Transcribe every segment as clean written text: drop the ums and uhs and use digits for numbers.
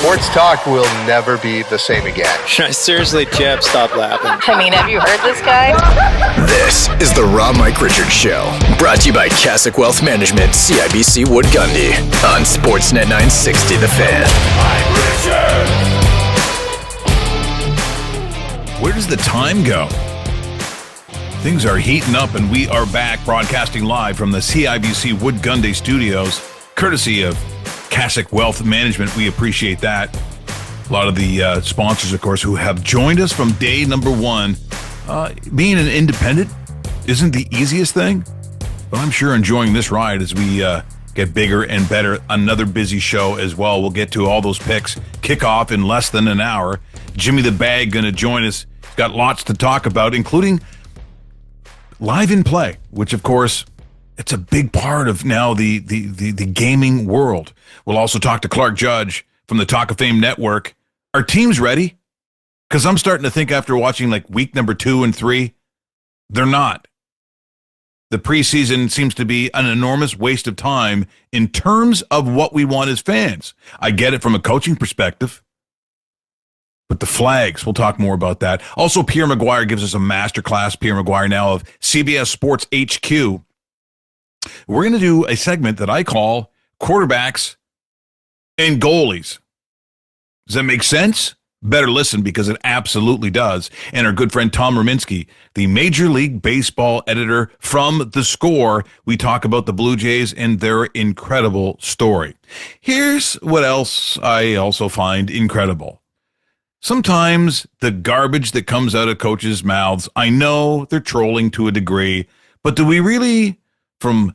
Sports talk will never be the same again. Seriously, Jeb, stop laughing. I mean, have you heard this guy? This is the Raw Mike Richards Show, brought to you by Cassock Wealth Management, CIBC Wood Gundy, on Sportsnet 960 The Fan. Where does the time go? Things are heating up, and we are back broadcasting live from the CIBC Wood Gundy studios, courtesy of Cassock Wealth Management. We appreciate that. A lot of the sponsors, of course, who have joined us from day number one. Being an independent isn't the easiest thing, but I'm sure enjoying this ride as we get bigger and better. Another busy show as well. We'll get to all those picks. Kick off in less than an hour. Jimmy the Bag going to join us. Got lots to talk about, including live in play, which, of course, it's a big part of now the gaming world. We'll also talk to Clark Judge from the Talk of Fame Network. Are teams ready? Because I'm starting to think after watching like week number 2 and 3, they're not. The preseason seems to be an enormous waste of time in terms of what we want as fans. I get it from a coaching perspective. But the flags, we'll talk more about that. Also, Pierre McGuire gives us a masterclass. Pierre McGuire now of CBS Sports HQ. We're going to do a segment that I call Quarterbacks and Goalies. Does that make sense? Better listen, because it absolutely does. And our good friend Tom Ruminski, the Major League Baseball editor from The Score, we talk about the Blue Jays and their incredible story. Here's what else I also find incredible. Sometimes the garbage that comes out of coaches' mouths, I know they're trolling to a degree, but do we really, from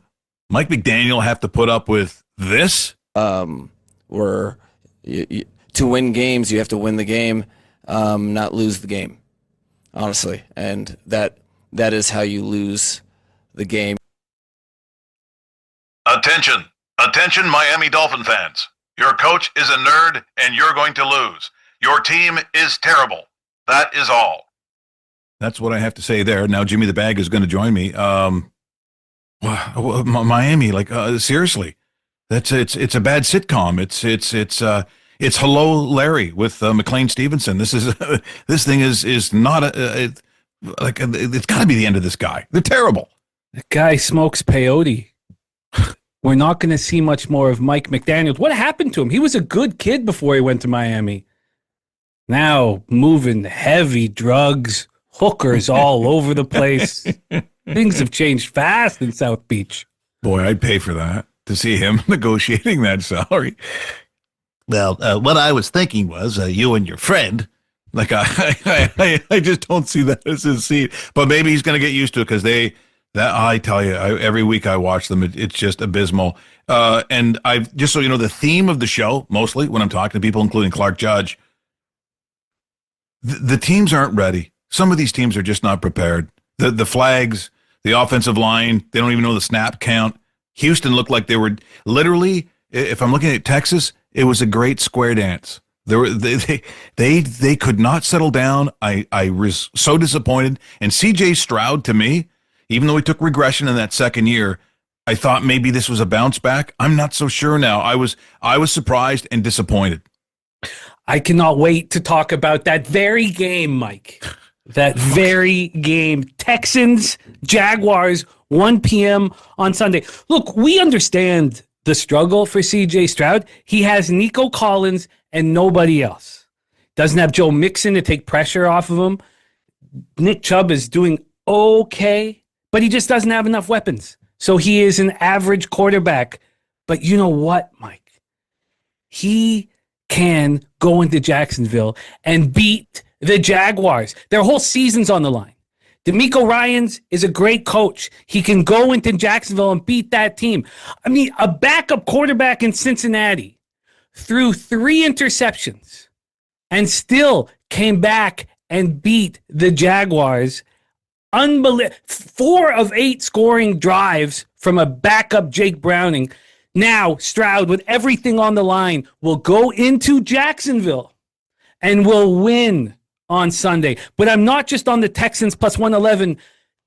Mike McDaniel, have to put up with this? To win games, you have to win the game, not lose the game, honestly. And that is how you lose the game. Attention, Miami Dolphin fans. Your coach is a nerd, and you're going to lose. Your team is terrible. That is all. That's what I have to say there. Now, Jimmy the Bag is going to join me. Miami, seriously, it's a bad sitcom. It's Hello Larry with McLean Stevenson. This thing is not it's got to be the end of this guy. They're terrible. The guy smokes peyote. We're not going to see much more of Mike McDaniel. What happened to him? He was a good kid before he went to Miami. Now moving heavy drugs, hookers all over the place. Things have changed fast in South Beach. Boy, I'd pay for that, to see him negotiating that salary. Well, what I was thinking was you and your friend. I just don't see that as his seat. But maybe he's going to get used to it, because I tell you, every week I watch them, it's just abysmal. And I've just so you know, the theme of the show, mostly when I'm talking to people, including Clark Judge, the teams aren't ready. Some of these teams are just not prepared. The flags, the offensive line, they don't even know the snap count. Houston looked like they were literally, if I'm looking at Texas, it was a great square dance. They could not settle down. I was so disappointed. And CJ Stroud, to me, even though he took regression in that second year, I thought maybe this was a bounce back. I'm not so sure now. I was surprised and disappointed. I cannot wait to talk about that very game, Mike. That very game. Texans, Jaguars, 1 p.m. on Sunday. Look, we understand the struggle for CJ Stroud. He has Nico Collins and nobody else. Doesn't have Joe Mixon to take pressure off of him. Nick Chubb is doing okay, but he just doesn't have enough weapons. So he is an average quarterback. But you know what, Mike? He can go into Jacksonville and beat the Jaguars. Their whole season's on the line. DeMeco Ryans is a great coach. He can go into Jacksonville and beat that team. I mean, a backup quarterback in Cincinnati threw 3 interceptions and still came back and beat the Jaguars. 4 of 8 scoring drives from a backup Jake Browning. Now, Stroud, with everything on the line, will go into Jacksonville and will win on Sunday. But I'm not just on the Texans plus 111.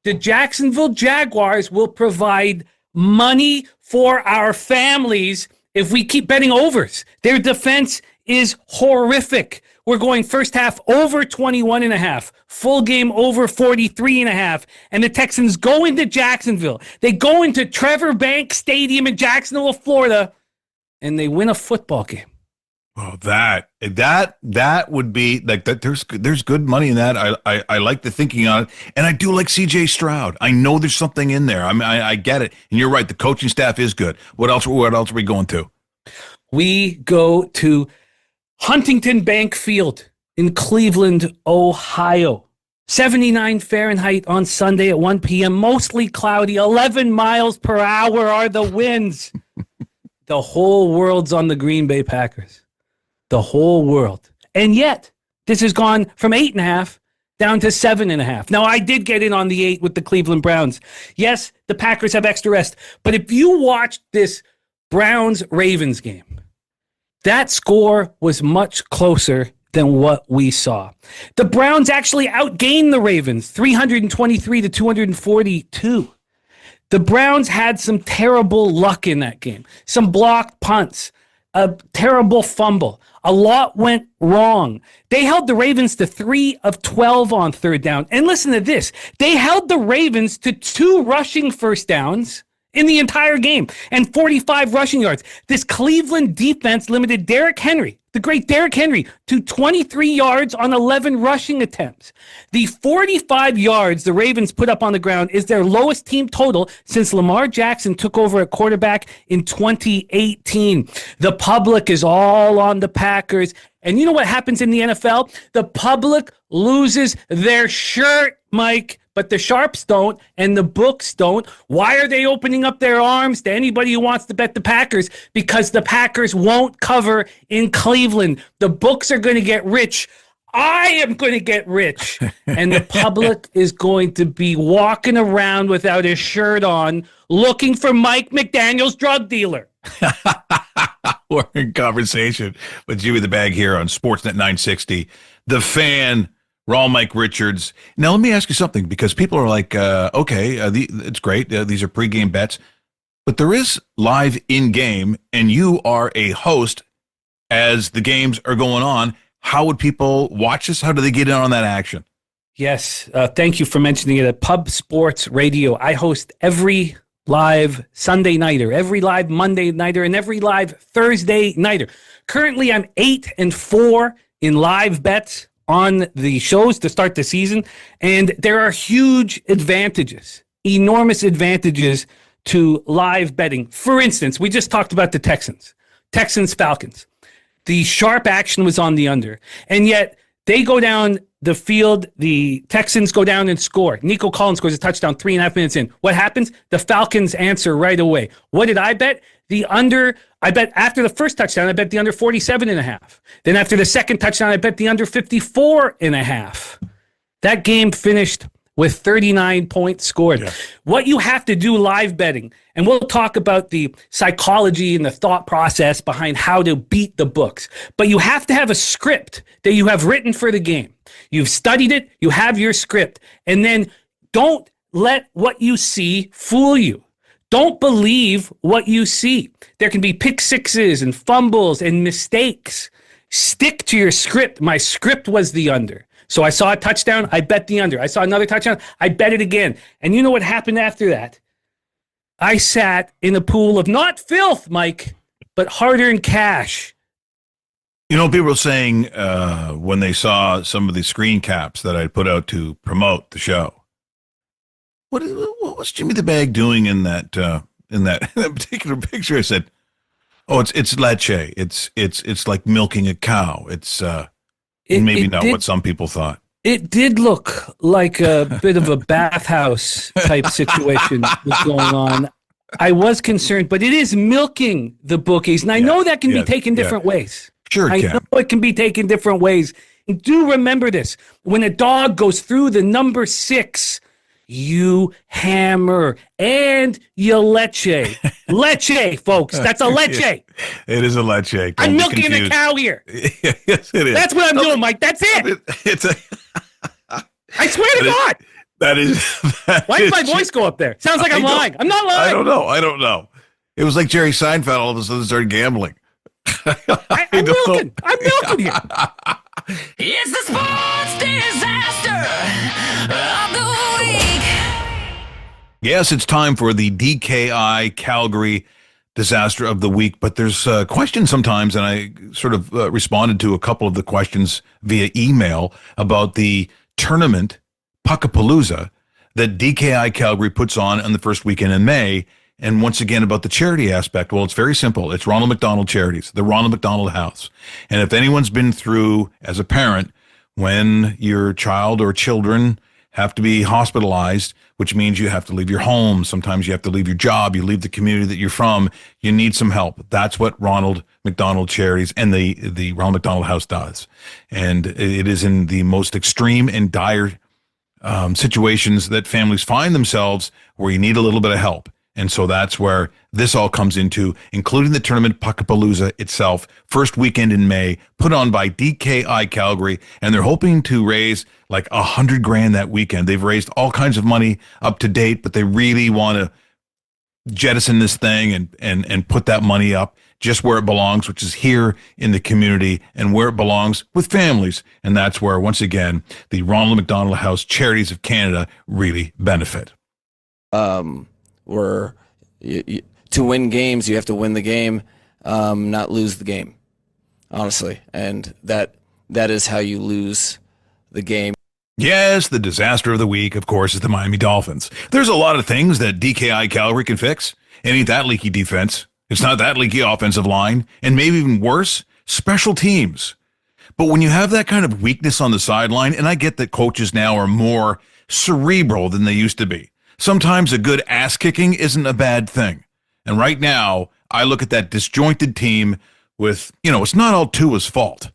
The Jacksonville Jaguars will provide money for our families if we keep betting overs. Their defense is horrific. We're going first half over 21.5, full game over 43.5, and the Texans go into Jacksonville. They go into Trevor Banks Stadium in Jacksonville, Florida, and they win a football game. Well, that would be like that. There's good money in that. I like the thinking on it, and I do like C.J. Stroud. I know there's something in there. I mean, I get it, and you're right. The coaching staff is good. What else are we going to? We go to Huntington Bank Field in Cleveland, Ohio. 79 Fahrenheit on Sunday at 1 p.m. Mostly cloudy. 11 miles per hour are the winds. The whole world's on the Green Bay Packers. The whole world. And yet, this has gone from 8.5 down to 7.5. Now, I did get in on the 8 with the Cleveland Browns. Yes, the Packers have extra rest. But if you watch this Browns-Ravens game, that score was much closer than what we saw. The Browns actually outgained the Ravens, 323 to 242. The Browns had some terrible luck in that game. Some blocked punts, a terrible fumble. A lot went wrong. They held the Ravens to 3 of 12 on third down. And listen to this. They held the Ravens to 2 rushing first downs in the entire game and 45 rushing yards. This Cleveland defense limited Derrick Henry, the great Derrick Henry, to 23 yards on 11 rushing attempts. The 45 yards the Ravens put up on the ground is their lowest team total since Lamar Jackson took over at quarterback in 2018. The public is all on the Packers. And you know what happens in the NFL? The public loses their shirt, Mike, but the sharps don't and the books don't. Why are they opening up their arms to anybody who wants to bet the Packers? Because the Packers won't cover in Cleveland. The books are going to get rich. I am going to get rich. And the public is going to be walking around without a shirt on looking for Mike McDaniel's drug dealer. We're in conversation with Jimmy the Bag here on Sportsnet 960. The Fan, Raw Mike Richards. Now, let me ask you something, because people are like, it's great. These are pregame bets. But there is live in-game, and you are a host as the games are going on. How would people watch this? How do they get in on that action? Yes. Thank you for mentioning it. At Pub Sports Radio, I host every live Sunday nighter, every live Monday nighter, and every live Thursday nighter. Currently, I'm 8-4 in live bets on the shows to start the season, and there are huge advantages, enormous advantages to live betting. For instance, we just talked about the Texans-Falcons. The sharp action was on the under, and yet they go down the field, the Texans go down and score. Nico Collins scores a touchdown 3.5 minutes in. What happens? The Falcons answer right away. What did I bet? The under, I bet after the first touchdown, I bet the under 47.5. Then after the second touchdown, I bet the under 54.5. That game finished with 39 points scored. Yeah. What you have to do live betting, and we'll talk about the psychology and the thought process behind how to beat the books, but you have to have a script that you have written for the game. You've studied it, you have your script, and then don't let what you see fool you. Don't believe what you see. There can be pick sixes and fumbles and mistakes. Stick to your script. My script was the under. So I saw a touchdown, I bet the under. I saw another touchdown, I bet it again. And you know what happened after that? I sat in a pool of not filth, Mike, but hard-earned cash. You know, people were saying when they saw some of the screen caps that I put out to promote the show, what was Jimmy the Bag doing in that particular picture? I said, "Oh, it's leche. It's like milking a cow. It's maybe not what some people thought." It did look like a bit of a bathhouse type situation was going on. I was concerned, but it is milking the bookies, and I know that can be taken different ways. Sure, I know it can be taken different ways. And do remember this: when a dog goes through the number 6, you hammer and you leche. Leche, folks. That's a leche. It is a leche. Don't I'm milking a cow here. Yes, it is. That's what I'm doing, Mike. That's it. I swear to God. Why did my voice go up there? Sounds like I'm lying. I'm not lying. I don't know. It was like Jerry Seinfeld all of a sudden started gambling. I'm milking. I'm milking here. It's the sports disaster of the week. Yes, it's time for the DKI Calgary disaster of the week, but there's questions sometimes, and I sort of responded to a couple of the questions via email about the tournament Puckapalooza that DKI Calgary puts on the first weekend in May. And once again, about the charity aspect, well, it's very simple. It's Ronald McDonald Charities, the Ronald McDonald House. And if anyone's been through, as a parent, when your child or children have to be hospitalized, which means you have to leave your home, sometimes you have to leave your job, you leave the community that you're from, you need some help. That's what Ronald McDonald Charities and the Ronald McDonald House does. And it is in the most extreme and dire situations that families find themselves where you need a little bit of help. And so that's where this all comes into, including the tournament Puckapalooza itself, first weekend in May, put on by DKI Calgary, and they're hoping to raise like $100,000 that weekend. They've raised all kinds of money up to date, but they really want to jettison this thing and put that money up just where it belongs, which is here in the community and where it belongs with families. And that's where, once again, the Ronald McDonald House Charities of Canada really benefit. Where to win games, you have to win the game, not lose the game, honestly. And that is how you lose the game. Yes, the disaster of the week, of course, is the Miami Dolphins. There's a lot of things that DKI Calgary can fix. It ain't that leaky defense. It's not that leaky offensive line. And maybe even worse, special teams. But when you have that kind of weakness on the sideline, and I get that coaches now are more cerebral than they used to be. Sometimes a good ass kicking isn't a bad thing. And right now, I look at that disjointed team with, it's not all Tua's fault.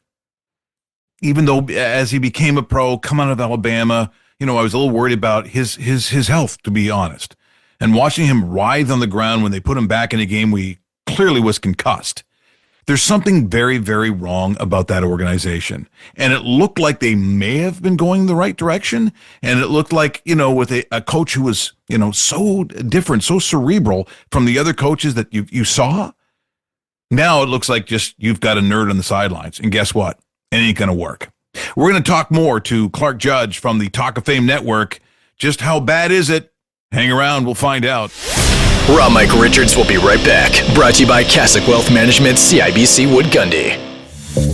Even though as he became a pro, coming out of Alabama, I was a little worried about his health, to be honest. And watching him writhe on the ground when they put him back in a game where he clearly was concussed. There's something very, very wrong about that organization. And it looked like they may have been going the right direction. And it looked like, with a coach who was, so different, so cerebral from the other coaches that you saw. Now it looks like just you've got a nerd on the sidelines. And guess what? It ain't going to work. We're going to talk more to Clark Judge from the Talk of Fame Network. Just how bad is it? Hang around. We'll find out. Rob Mike Richards will be right back. Brought to you by Cassock Wealth Management, CIBC Wood Gundy.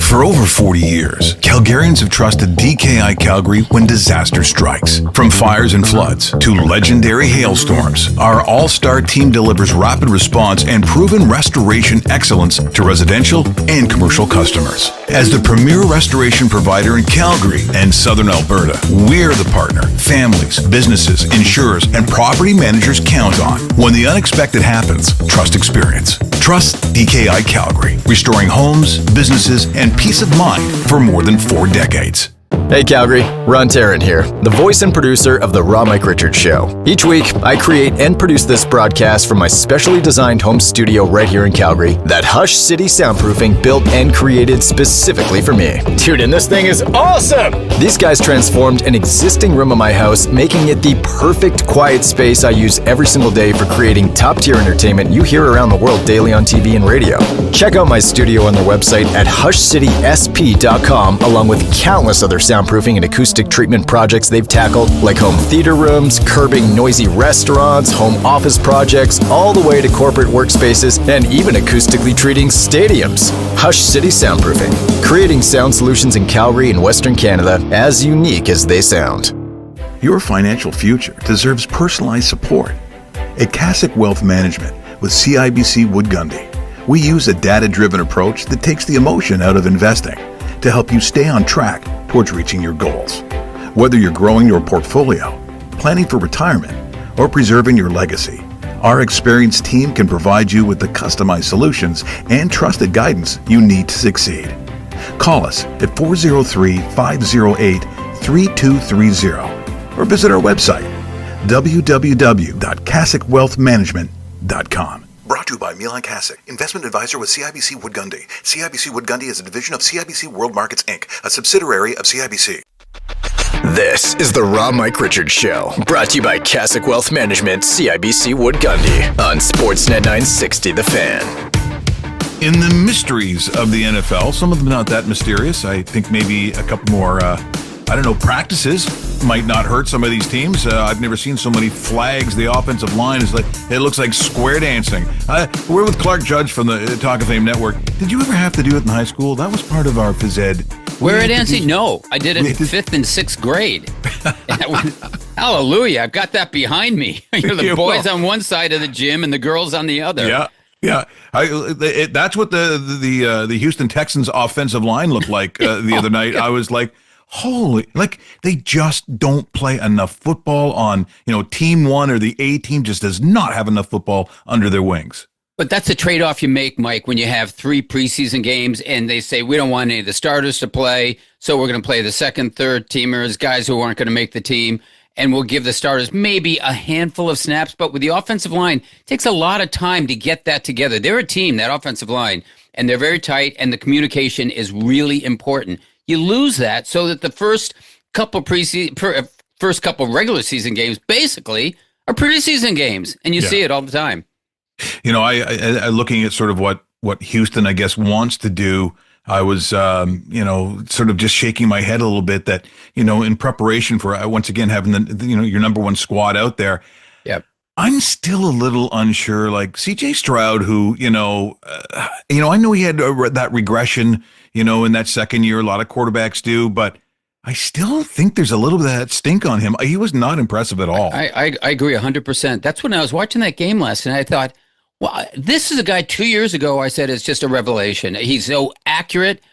For over 40 years, Calgarians have trusted DKI Calgary when disaster strikes. From fires and floods to legendary hailstorms, our all-star team delivers rapid response and proven restoration excellence to residential and commercial customers. As the premier restoration provider in Calgary and Southern Alberta, we're the partner families, businesses, insurers, and property managers count on. When the unexpected happens, trust experience. Trust DKI Calgary, restoring homes, businesses, and peace of mind for more than 4 decades. Hey Calgary, Ron Tarrant here, the voice and producer of The Rob Mike Richards Show. Each week, I create and produce this broadcast from my specially designed home studio right here in Calgary that Hush City Soundproofing built and created specifically for me. Dude, and this thing is awesome! These guys transformed an existing room in my house, making it the perfect quiet space I use every single day for creating top-tier entertainment you hear around the world daily on TV and radio. Check out my studio on their website at hushcitysp.com, along with countless other soundproofing and acoustic treatment projects they've tackled, like home theater rooms, curbing noisy restaurants, home office projects, all the way to corporate workspaces, and even acoustically treating stadiums. Hush City Soundproofing, creating sound solutions in Calgary and Western Canada as unique as they sound. Your financial future deserves personalized support. At Cassock Wealth Management with CIBC Wood Gundy, we use a data-driven approach that takes the emotion out of investing to help you stay on track towards reaching your goals. Whether you're growing your portfolio, planning for retirement, or preserving your legacy, our experienced team can provide you with the customized solutions and trusted guidance you need to succeed. Call us at 403-508-3230 or visit our website, www.cassockwealthmanagement.com. Brought to you by Milan Cassock, investment advisor with CIBC Wood Gundy. CIBC Wood Gundy is a division of CIBC World Markets, Inc., a subsidiary of CIBC. This is the Rob Mike Richards Show, brought to you by Cassock Wealth Management, CIBC Wood Gundy, on Sportsnet 960 The Fan. In the mysteries of the NFL, some of them not that mysterious. I think maybe a couple more, practices might not hurt some of these teams. I've never seen so many flags. The offensive line is it looks like square dancing. We're with Clark Judge from the Talk of Fame Network. Did you ever have to do it in high school? That was part of our phys ed. Square dancing? No, I did it in 5th and 6th grade. Hallelujah, I've got that behind me. You're the boys on one side of the gym and the girls on the other. Yeah. Yeah, that's what the Houston Texans offensive line looked like the other night. I was like, holy, they just don't play enough football on, team one, or the A team just does not have enough football under their wings. But that's the trade-off you make, Mike, when you have 3 preseason games and they say, we don't want any of the starters to play, so we're going to play the second, third teamers, guys who aren't going to make the team. And we'll give the starters maybe a handful of snaps. But with the offensive line, it takes a lot of time to get that together. They're a team, that offensive line, and they're very tight, and the communication is really important. You lose that so that the first couple regular season games basically are preseason games, and you see it all the time. I looking at sort of what Houston, I guess, wants to do. I was, sort of just shaking my head a little bit that, in preparation for, once again, having your number one squad out there. Yep. I'm still a little unsure, like CJ Stroud, who, I know he had that regression, in that second year. A lot of quarterbacks do, but I still think there's a little bit of that stink on him. He was not impressive at all. I agree 100%. That's when I was watching that game last night. I thought, well, this is a guy 2 years ago I said is just a revelation. He's so accurate.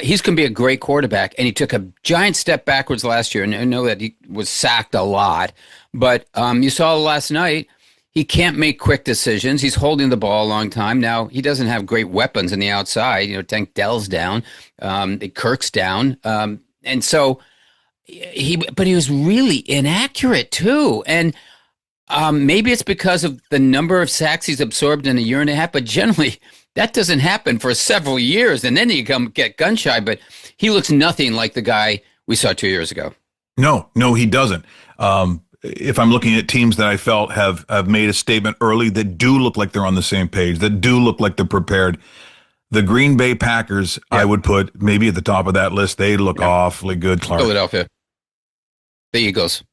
He's going to be a great quarterback. And he took a giant step backwards last year. And I know that he was sacked a lot. But you saw last night, he can't make quick decisions. He's holding the ball a long time. Now, he doesn't have great weapons on the outside. Tank Dell's down. Kirk's down. And so, but he was really inaccurate, too. And maybe it's because of the number of sacks he's absorbed in a year and a half, but generally that doesn't happen for several years, and then you get gun shy. But he looks nothing like the guy we saw 2 years ago. No, he doesn't. If I'm looking at teams that I felt have made a statement early that do look like they're on the same page, that do look like they're prepared, the Green Bay Packers, I would put maybe at the top of that list. They look awfully good, Clark. Philadelphia. The Eagles.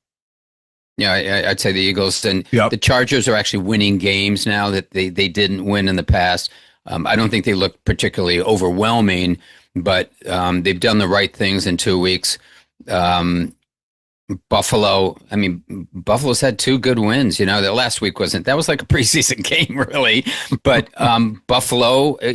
Yeah, I'd say the Eagles. And the Chargers are actually winning games now that they didn't win in the past. I don't think they look particularly overwhelming, but they've done the right things in 2 weeks. Buffalo's had 2 good wins. The last week that was like a preseason game, really. But Buffalo, I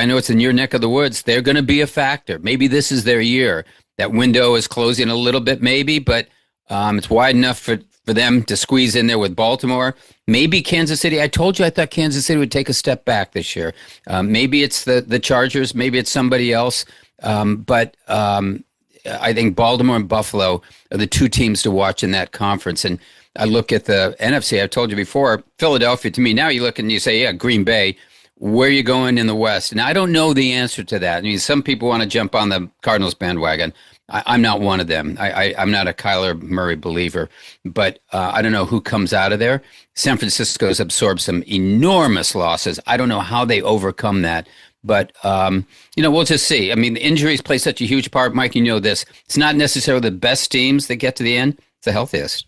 know it's in your neck of the woods. They're going to be a factor. Maybe this is their year. That window is closing a little bit, maybe, but it's wide enough for them to squeeze in there with Baltimore. Maybe Kansas City. I told you I thought Kansas City would take a step back this year. Maybe it's the Chargers. Maybe it's somebody else. But I think Baltimore and Buffalo are the 2 teams to watch in that conference. And I look at the NFC. I've told you before, Philadelphia, to me, now you look and you say, Green Bay. Where are you going in the West? And I don't know the answer to that. Some people want to jump on the Cardinals bandwagon. I'm not one of them. I'm not a Kyler Murray believer, but I don't know who comes out of there. San Francisco's absorbed some enormous losses. I don't know how they overcome that, but we'll just see. The injuries play such a huge part. Mike, you know this. It's not necessarily the best teams that get to the end. It's the healthiest.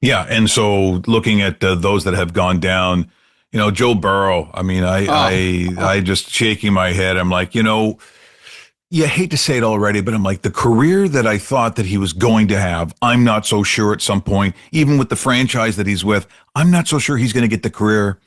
Yeah, and so looking at those that have gone down, Joe Burrow. I just shaking my head. I'm like, you hate to say it already, but I'm like, the career that I thought that he was going to have, I'm not so sure at some point, even with the franchise that he's with, I'm not so sure he's going to get the career.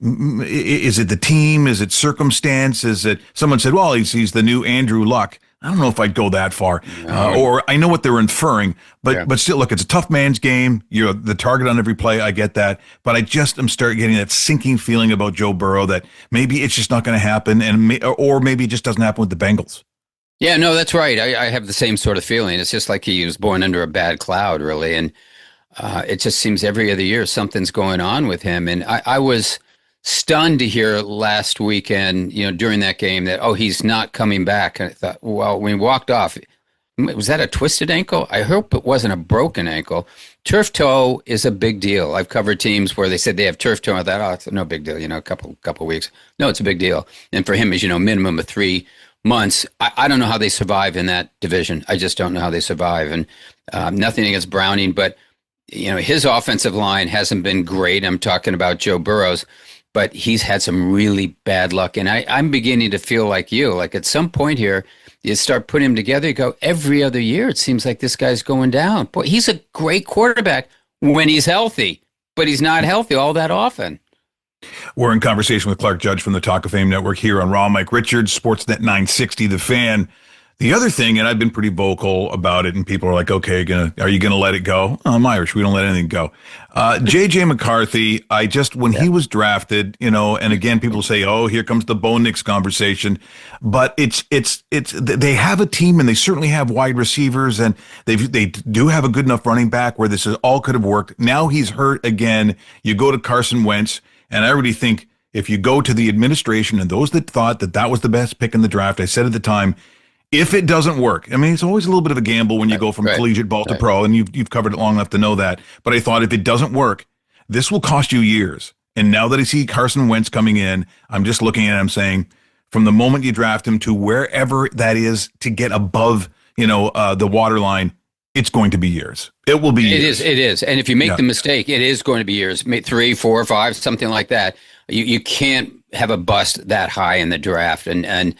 Is it the team? Is it circumstance? Is it someone said, well, he's the new Andrew Luck. I don't know if I'd go that far. Or I know what they're inferring, but still, look, it's a tough man's game. You're the target on every play. I get that. But I'm starting getting that sinking feeling about Joe Burrow that maybe it's just not going to happen, or maybe it just doesn't happen with the Bengals. Yeah, no, that's right. I have the same sort of feeling. It's just like he was born under a bad cloud, really. And it just seems every other year something's going on with him. And I was stunned to hear last weekend, during that game that, he's not coming back. And I thought, well, when he walked off, was that a twisted ankle? I hope it wasn't a broken ankle. turf toe is a big deal. I've covered teams where they said they have turf toe. I thought, oh, it's no big deal, a couple weeks. No, it's a big deal. And for him, as you know, minimum of 3 months. I don't know how they survive in that division. I just don't know how they survive. And nothing against Browning, but his offensive line hasn't been great. I'm talking about Joe Burrows, but he's had some really bad luck. And I'm beginning to feel like you. Like at some point here, you start putting them together, you go, every other year, it seems like this guy's going down. Boy, he's a great quarterback when he's healthy, but he's not healthy all that often. We're in conversation with Clark Judge from the Talk of Fame Network here on Raw. Mike Richards, Sportsnet 960, The Fan. The other thing, and I've been pretty vocal about it, and people are like, okay, are you going to let it go? Oh, I'm Irish. We don't let anything go. J.J. McCarthy, when he was drafted, and again, people say, oh, here comes the Bo Nix conversation. But they have a team, and they certainly have wide receivers, and they do have a good enough running back where this all could have worked. Now he's hurt again. You go to Carson Wentz, and I already think if you go to the administration and those that thought that was the best pick in the draft, I said at the time, if it doesn't work, I mean, it's always a little bit of a gamble when you go from collegiate ball to pro, and you've covered it long enough to know that. But I thought if it doesn't work, this will cost you years. And now that I see Carson Wentz coming in, I'm just looking at him saying, from the moment you draft him to wherever that is to get above, the waterline, it's going to be years. It will be years. It is. And if you make the mistake, it is going to be years, 3, 4, 5, something like that. You can't have a bust that high in the draft. And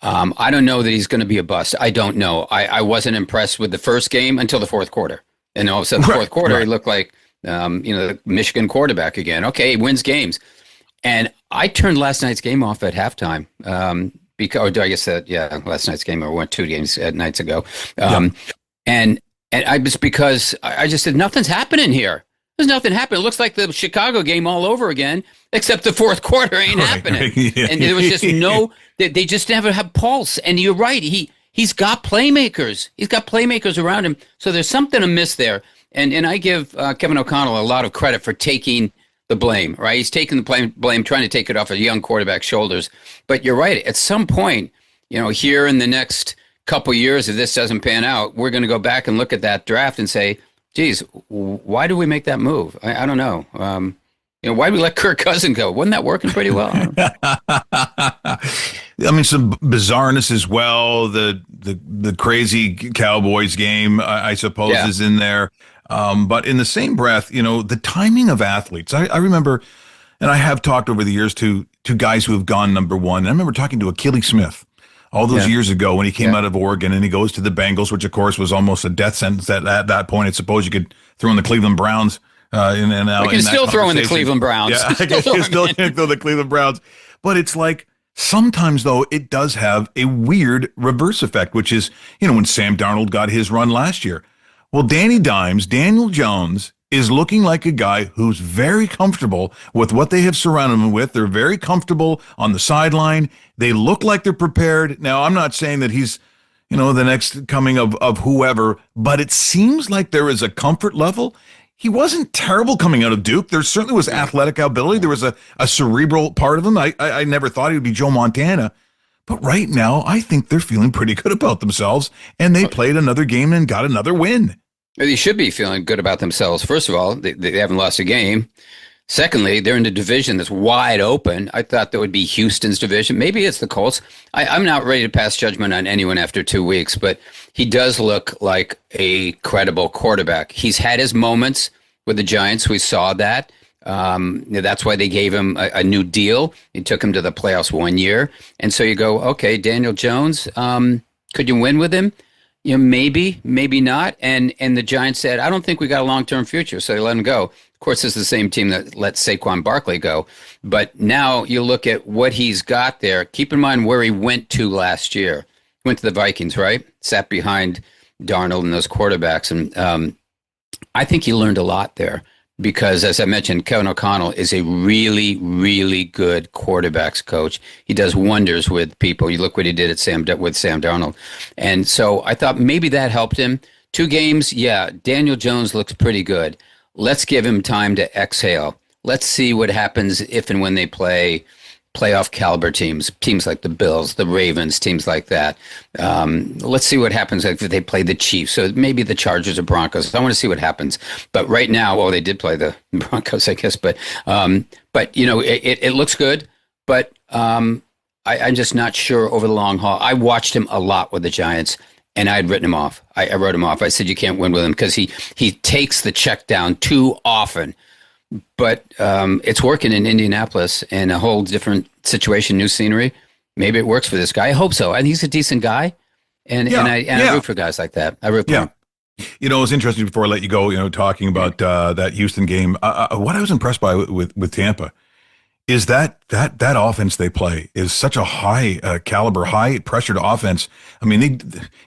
I don't know that he's going to be a bust. I don't know. I wasn't impressed with the first game until the fourth quarter. And all of a sudden, the fourth quarter, he looked like, the Michigan quarterback again. Okay, he wins games. And I turned last night's game off at halftime. Last night's game, I went 2 games nights ago. And I was because I just said, nothing's happening here. There's nothing happening. It looks like the Chicago game all over again, except the fourth quarter ain't happening. Yeah. And there was just they just never have pulse. And you're right. He's got playmakers. He's got playmakers around him. So there's something amiss there. And I give Kevin O'Connell a lot of credit for taking the blame, right? He's taking the blame, trying to take it off a young quarterback's shoulders. But you're right. At some point, here in the next couple years, if this doesn't pan out, we're going to go back and look at that draft and say, geez, why do we make that move? I don't know. Why did we let Kirk Cousins go? Wasn't that working pretty well? I mean, some bizarreness as well. The crazy Cowboys game, I suppose, is in there. But in the same breath, the timing of athletes. I remember, and I have talked over the years to guys who have gone number one. I remember talking to Achilles Smith all those years ago when he came out of Oregon and he goes to the Bengals, which of course was almost a death sentence at that point. I suppose you could throw in the Cleveland Browns. We can still throw in the Cleveland Browns. Yeah, I guess you still can throw the Cleveland Browns. But it's like sometimes, though, it does have a weird reverse effect, which is, when Sam Darnold got his run last year. Well, Daniel Jones is looking like a guy who's very comfortable with what they have surrounded him with. They're very comfortable on the sideline. They look like they're prepared. Now, I'm not saying that he's, the next coming of whoever, but it seems like there is a comfort level. He wasn't terrible coming out of Duke. There certainly was athletic ability. There was a cerebral part of him. I never thought he would be Joe Montana. But right now, I think they're feeling pretty good about themselves, and they played another game and got another win. They should be feeling good about themselves. First of all, they haven't lost a game. Secondly, they're in a division that's wide open. I thought that would be Houston's division. Maybe it's the Colts. I'm not ready to pass judgment on anyone after 2 weeks, but he does look like a credible quarterback. He's had his moments with the Giants. We saw that. That's why they gave him a new deal. He took him to the playoffs 1 year. And so you go, okay, Daniel Jones, could you win with him? Maybe, maybe not. And the Giants said, I don't think we got a long-term future, so they let him go. Of course, it's the same team that let Saquon Barkley go. But now you look at what he's got there. Keep in mind where he went to last year. He went to the Vikings, right? Sat behind Darnold and those quarterbacks. And I think he learned a lot there because, as I mentioned, Kevin O'Connell is a really, really good quarterbacks coach. He does wonders with people. You look what he did with Sam Darnold. And so I thought maybe that helped him. 2 games, Daniel Jones looks pretty good. Let's give him time to exhale. Let's see what happens if and when they play playoff caliber teams like the Bills, the Ravens, teams like that. Let's see what happens if they play the Chiefs. So maybe the Chargers or Broncos. I want to see what happens. But right now, they did play the Broncos, I guess. But it looks good. But I'm just not sure over the long haul. I watched him a lot with the Giants, and I had written him off. I wrote him off. I said, you can't win with him because he takes the check down too often. But it's working in Indianapolis in a whole different situation, new scenery. Maybe it works for this guy. I hope so. And he's a decent guy. And I root for guys like that. I root for him. It was interesting before I let you go, talking about that Houston game. What I was impressed by with Tampa is that offense they play is such a high caliber, high pressured offense. I mean,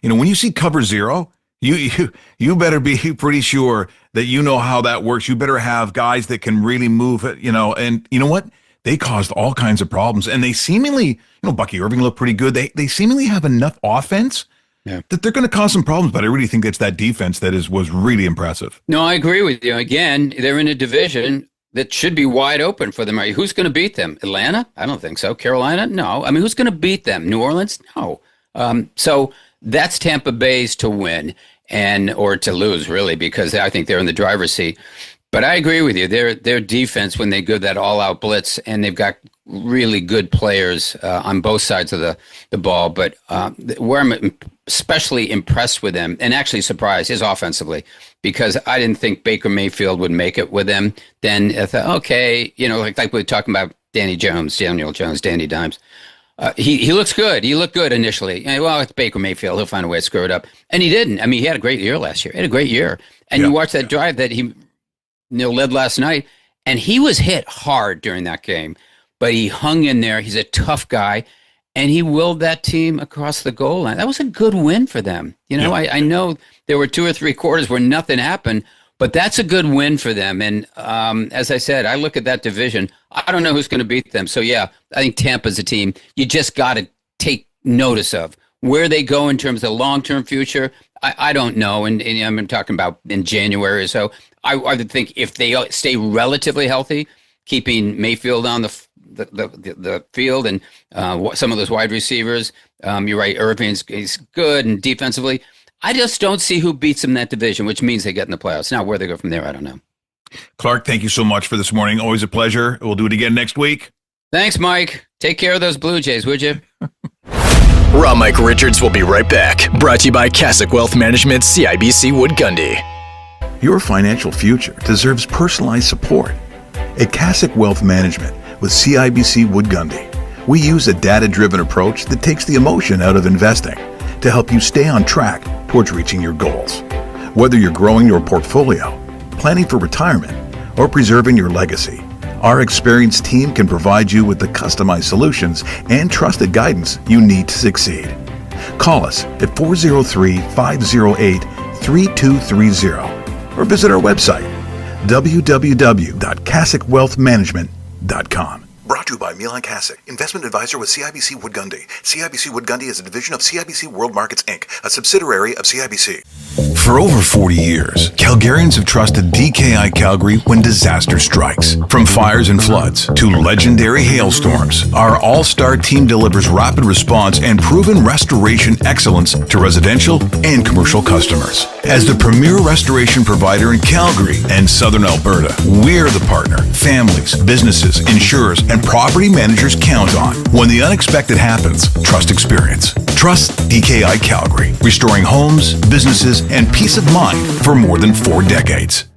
when you see cover zero, you better be pretty sure that you know how that works. You better have guys that can really move it, and you know what? They caused all kinds of problems, and they seemingly, Bucky Irving looked pretty good. They seemingly have enough offense that they're going to cause some problems, but I really think it's that defense that was really impressive. No, I agree with you. Again, they're in a division that should be wide open for them. Who's going to beat them? Atlanta? I don't think so. Carolina? No. I mean, who's going to beat them? New Orleans? No. So that's Tampa Bay's to win or to lose, really, because I think they're in the driver's seat. But I agree with you. Their defense, when they go that all-out blitz, and they've got really good players on both sides of the ball. But where I'm especially impressed with them, and actually surprised, is offensively, because I didn't think Baker Mayfield would make it with them. Then I thought, okay, like we were talking about Daniel Jones, Danny Dimes. He looks good. He looked good initially. Well, it's Baker Mayfield. He'll find a way to screw it up. And he didn't. I mean, he had a great year last year. He had a great year. And you watch that drive that he led last night, and he was hit hard during that game. But he hung in there. He's a tough guy. And he willed that team across the goal line. That was a good win for them. I know there were 2 or 3 quarters where nothing happened, but that's a good win for them. And as I said, I look at that division. I don't know who's going to beat them. So, I think Tampa's a team you just got to take notice of. Where they go in terms of long-term future, I don't know. And I'm talking about in January or so. I would think if they stay relatively healthy, keeping Mayfield on the field and some of those wide receivers, you're right, Irving's good, and defensively, I just don't see who beats them in that division, which means they get in the playoffs. Now, where they go from there, I don't know. Clark, thank you so much for this morning. Always a pleasure. We'll do it again next week. Thanks, Mike. Take care of those Blue Jays, would you? Raw Mike Richards will be right back. Brought to you by Cassock Wealth Management, CIBC Wood Gundy. Your financial future deserves personalized support. At Cassock Wealth Management with CIBC Wood Gundy, we use a data-driven approach that takes the emotion out of investing to help you stay on track towards reaching your goals. Whether you're growing your portfolio, planning for retirement, or preserving your legacy, our experienced team can provide you with the customized solutions and trusted guidance you need to succeed. Call us at 403-508-3230 or visit our website, www.cassocwealthmanagement.com. Brought to you by Milan Kasich, investment advisor with CIBC Wood Gundy. CIBC Wood Gundy is a division of CIBC World Markets, Inc., a subsidiary of CIBC. For over 40 years, Calgarians have trusted DKI Calgary when disaster strikes. From fires and floods to legendary hailstorms, our all-star team delivers rapid response and proven restoration excellence to residential and commercial customers. As the premier restoration provider in Calgary and Southern Alberta, we're the partner families, businesses, insurers, and property managers count on. When the unexpected happens, trust experience. Trust DKI Calgary, restoring homes, businesses, and peace of mind for more than 4 decades.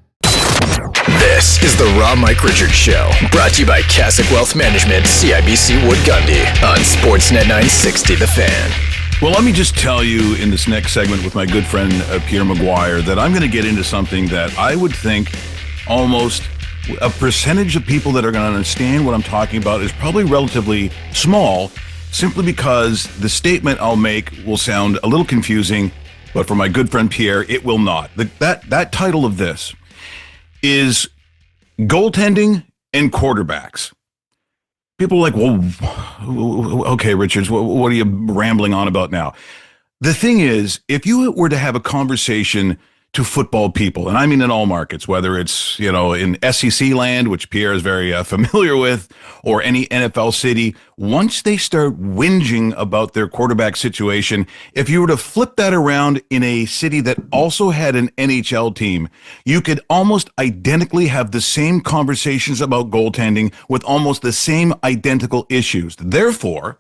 This is the Raw Mike Richards Show, brought to you by Cassock Wealth Management, CIBC Wood Gundy, on Sportsnet 960 The Fan. Well, let me just tell you in this next segment with my good friend Pierre McGuire that I'm going to get into something that I would think almost a percentage of people that are going to understand what I'm talking about is probably relatively small, simply because the statement I'll make will sound a little confusing, but for my good friend Pierre, it will not. That title of this is goaltending and quarterbacks. People are like, well, okay, Richards, what are you rambling on about now? The thing is, if you were to have a conversation to football people, and I mean in all markets, whether it's, in SEC land, which Pierre is very familiar with, or any NFL city, once they start whinging about their quarterback situation, if you were to flip that around in a city that also had an NHL team, you could almost identically have the same conversations about goaltending with almost the same identical issues. Therefore,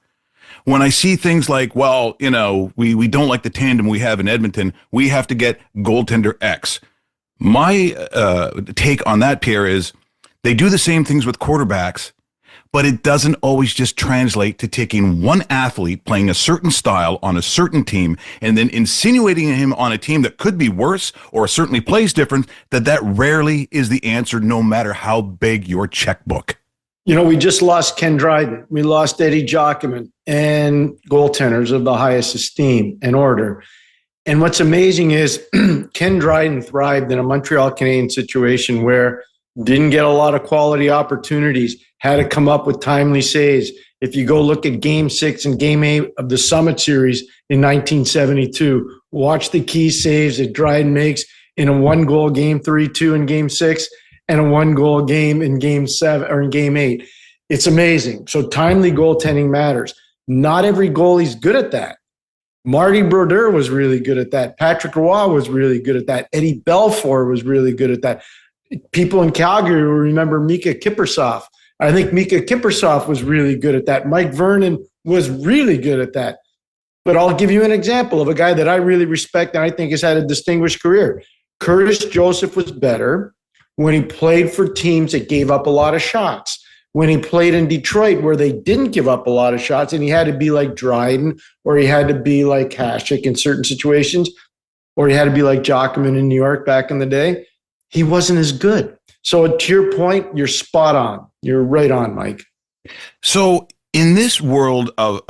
when I see things like, we don't like the tandem we have in Edmonton, we have to get goaltender X. My take on that, Pierre, is they do the same things with quarterbacks, but it doesn't always just translate to taking one athlete playing a certain style on a certain team and then insinuating him on a team that could be worse or certainly plays different, that rarely is the answer, no matter how big your checkbook. We just lost Ken Dryden. We lost Eddie Jockman, and goaltenders of the highest esteem and order. And what's amazing is Ken Dryden thrived in a Montreal Canadiens situation where didn't get a lot of quality opportunities, had to come up with timely saves. If you go look at Game 6 and Game 8 of the Summit Series in 1972, watch the key saves that Dryden makes in a one-goal game, 3-2 in Game 6, and a one-goal game in Game 7 or in Game 8. It's amazing. So timely goaltending matters. Not every goalie's good at that. Marty Brodeur was really good at that. Patrick Roy was really good at that. Eddie Belfour was really good at that. People in Calgary will remember Mika Kiprusoff. I think Mika Kiprusoff was really good at that. Mike Vernon was really good at that. But I'll give you an example of a guy that I really respect and I think has had a distinguished career. Curtis Joseph was better when he played for teams that gave up a lot of shots. When he played in Detroit, where they didn't give up a lot of shots, and he had to be like Dryden, or he had to be like Hasek in certain situations, or he had to be like Jockman in New York back in the day, he wasn't as good. So to your point, you're spot on. You're right on, Mike. So in this world of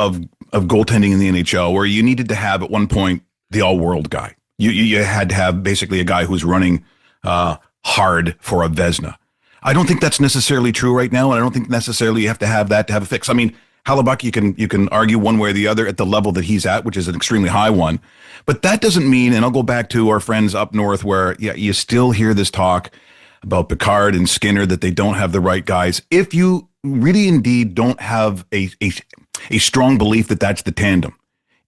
goaltending in the NHL, where you needed to have at one point the all-world guy, you had to have basically a guy who's running hard for a Vezina. I don't think that's necessarily true right now, and I don't think necessarily you have to have that to have a fix. I mean, Hellebuck, you can argue one way or the other at the level that he's at, which is an extremely high one. But that doesn't mean, and I'll go back to our friends up north where you still hear this talk about Picard and Skinner, that they don't have the right guys. If you really indeed don't have a strong belief that that's the tandem,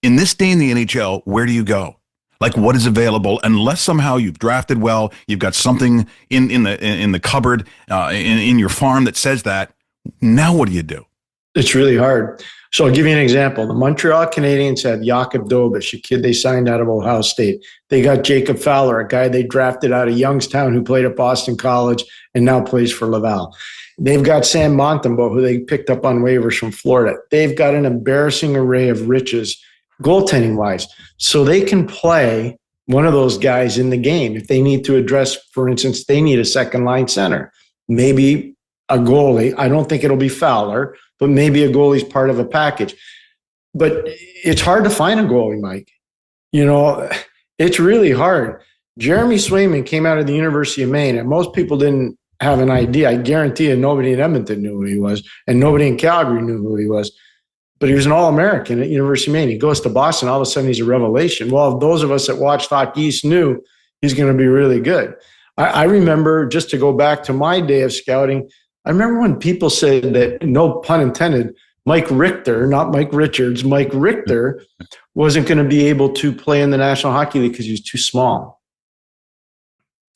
in this day in the NHL, where do you go? Like, what is available? Unless somehow you've drafted well, you've got something in the cupboard, in your farm that says that. Now what do you do? It's really hard. So I'll give you an example. The Montreal Canadiens had Jakub Dobish, a kid they signed out of Ohio State. They got Jacob Fowler, a guy they drafted out of Youngstown who played at Boston College and now plays for Laval. They've got Sam Montembeault, who they picked up on waivers from Florida. They've got an embarrassing array of riches goaltending-wise. So they can play one of those guys in the game. If they need to address, for instance, they need a second-line center, maybe a goalie. I don't think it'll be Fowler, but maybe a goalie's part of a package. But it's hard to find a goalie, Mike. It's really hard. Jeremy Swayman came out of the University of Maine, and most people didn't have an idea. I guarantee you nobody in Edmonton knew who he was, and nobody in Calgary knew who he was. But he was an All-American at University of Maine. He goes to Boston, all of a sudden he's a revelation. Well, those of us that watched Hockey East knew he's going to be really good. I remember, just to go back to my day of scouting, I remember when people said that, no pun intended, Mike Richter, not Mike Richards, Mike Richter wasn't going to be able to play in the National Hockey League because he was too small.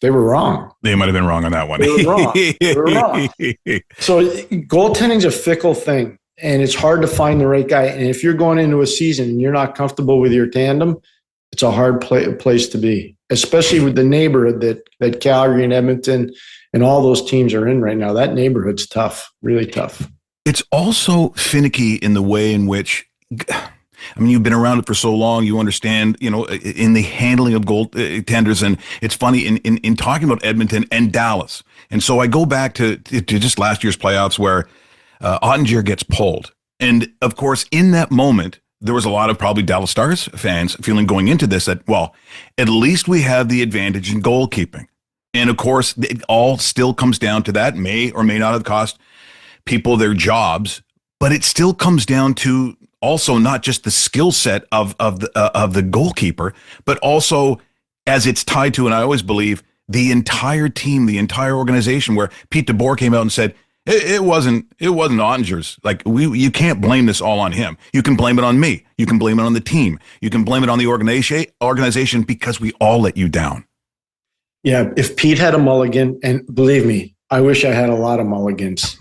They were wrong. They might have been wrong on that one. They were wrong. They were wrong. So goaltending's a fickle thing. And it's hard to find the right guy. And if you're going into a season and you're not comfortable with your tandem, it's a hard place to be, especially with the neighborhood that Calgary and Edmonton and all those teams are in right now. That neighborhood's tough, really tough. It's also finicky in the way in which, you've been around it for so long, you understand, in the handling of goaltenders. And it's funny in talking about Edmonton and Dallas. And so I go back to just last year's playoffs where Ottinger gets pulled. And of course, in that moment, there was a lot of probably Dallas Stars fans feeling going into this that, well, at least we have the advantage in goalkeeping. And of course, it all still comes down to that. May or may not have cost people their jobs, but it still comes down to also not just the skill set of the goalkeeper, but also as it's tied to, and I always believe, the entire team, the entire organization, where Pete DeBoer came out and said, it wasn't Ottinger's. Like, you can't blame this all on him. You can blame it on me. You can blame it on the team. You can blame it on the organization because we all let you down. Yeah, if Pete had a mulligan, and believe me, I wish I had a lot of mulligans.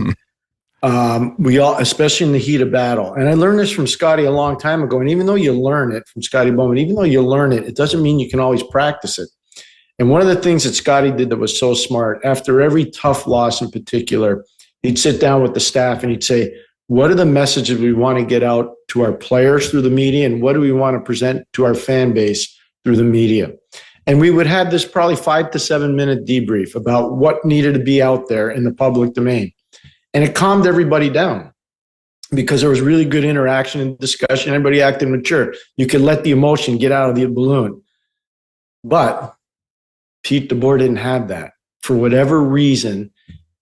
We all, especially in the heat of battle. And I learned this from Scotty a long time ago. And even though you learn it from Scotty Bowman, even though you learn it, it doesn't mean you can always practice it. And one of the things that Scotty did that was so smart, after every tough loss in particular, he'd sit down with the staff and he'd say, what are the messages we want to get out to our players through the media? And what do we want to present to our fan base through the media? And we would have this probably 5 to 7 minute debrief about what needed to be out there in the public domain. And it calmed everybody down because there was really good interaction and discussion. Everybody acted mature. You could let the emotion get out of the balloon. But Pete DeBoer didn't have that. For whatever reason,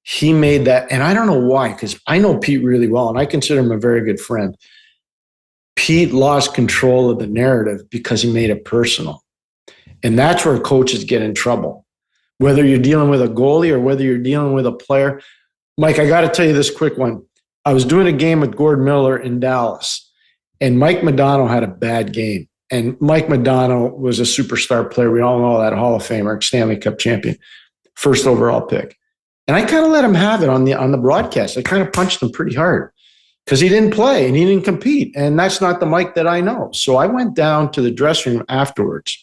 he made that. And I don't know why, because I know Pete really well, and I consider him a very good friend. Pete lost control of the narrative because he made it personal. And that's where coaches get in trouble. Whether you're dealing with a goalie or whether you're dealing with a player. Mike, I got to tell you this quick one. I was doing a game with Gord Miller in Dallas, and Mike Modano had a bad game. And Mike Modano was a superstar player. We all know that, Hall of Famer, Stanley Cup champion, first overall pick. And I kind of let him have it on the broadcast. I kind of punched him pretty hard because he didn't play and he didn't compete. And that's not the Mike that I know. So I went down to the dressing room afterwards.